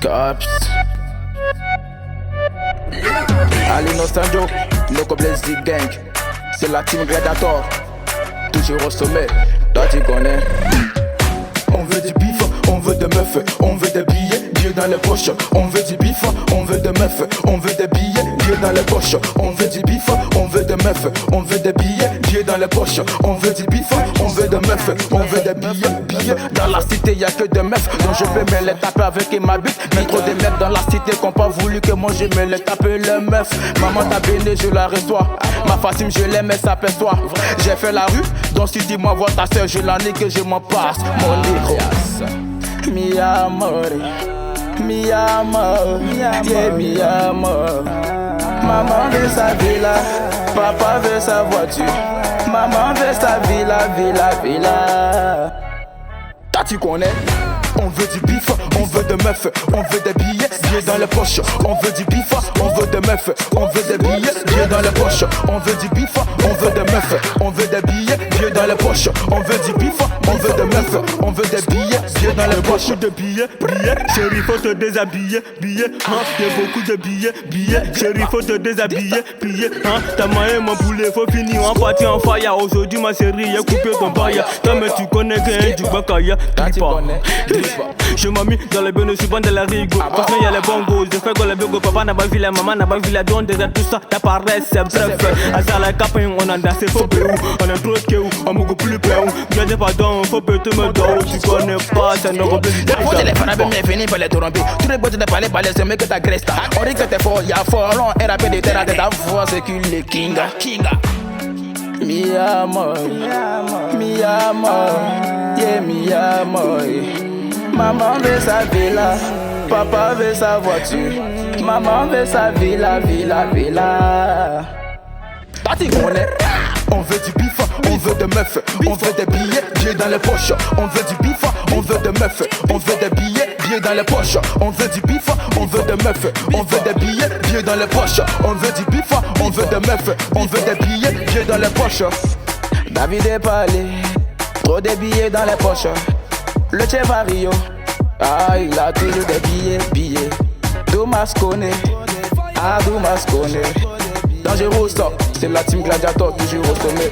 Caps. Allez, Nostalgio, Loco Blaze the Gang. C'est la team Gladiator. Toujours au sommet, toi tu connais. On veut du bif, on veut des meufs, on veut des billets, billets dans les poches. On veut du bif, on veut des meufs, on veut des billets, billets dans les poches. On veut du bif, on veut des meufs, on veut des billets, billets dans les poches. On veut du bif, on veut des meufs, on veut des billets, billets. Dans la cité y'a que des meufs, donc je vais me les taper avec ma bite. Mais trop de mecs dans la cité qui n'ont pas voulu que moi je me les tape les meufs. Maman t'a béni, je la reçois. Ma Fatim, je l'aime, elle s'appelle toi. J'ai fait la rue, donc si dis-moi voir ta soeur, je la nique, je m'en passe. Mon négro. Mi amor, mi amor, yeah, mi amor. Maman veut sa villa, papa veut sa voiture. Maman veut sa villa, villa. Toi tu connais. On veut du bif, on veut des meufs, on veut des billets, billets dans les poches. On veut du bif, on veut des meufs, on veut des billets, billets dans les poches. On veut du bif, on veut des meufs, on veut des billets, billets dans les poches. On veut du bif, on veut des meufs, on veut des billets, billets dans les poches. De billets, chérie faut te déshabiller, billets, y'a beaucoup de billets, chérie faut te déshabiller, t'as maillé mon poulet, faut finir en partie en fire. Aujourd'hui ma chérie, y'a coupé ton bail. Toi mais tu connais que du bakaya, je m'en mis dans les bonnes, je suis bon de la rigo. Parce qu'il y a les bongos, je fais que les bongos. Papa n'a pas vu la maman n'a pas vu la donne. Déjà tout ça, t'apparaît, c'est bref. À ça, la cape, on a dansé, faut péou. On a trop de kéou, on m'a plus péou. Gardez pardon, faut péter me dos. Tu connais pas, c'est nos rebelles. Faut téléphone avec mes finis pour les tourner. Tous les boîtes de parler, c'est mieux que ta graisse. On dit que t'es fort, y'a fort, long, et rapide de terre, t'es ta voix, c'est qu'il est kinga. Mi amor, yeah, mi amor. Maman veut sa villa, papa veut sa voiture. Maman veut sa villa. Toi tu connais. On veut du bif, on veut des meufs, on veut des billets, billets dans les poches. On veut du bif, on veut des meufs, on veut des billets, billets dans les poches. On veut du bif, on veut des meufs, on veut des billets, billets dans les poches. On veut du bif, on veut des meufs, on veut des billets, billets dans les poches. David est parlé, trop de billets dans les poches. Le Chevario, il a toujours des billets. Domas connaît, Domas connaît. Dangereux, c'est la team Gladiator, toujours au sommet.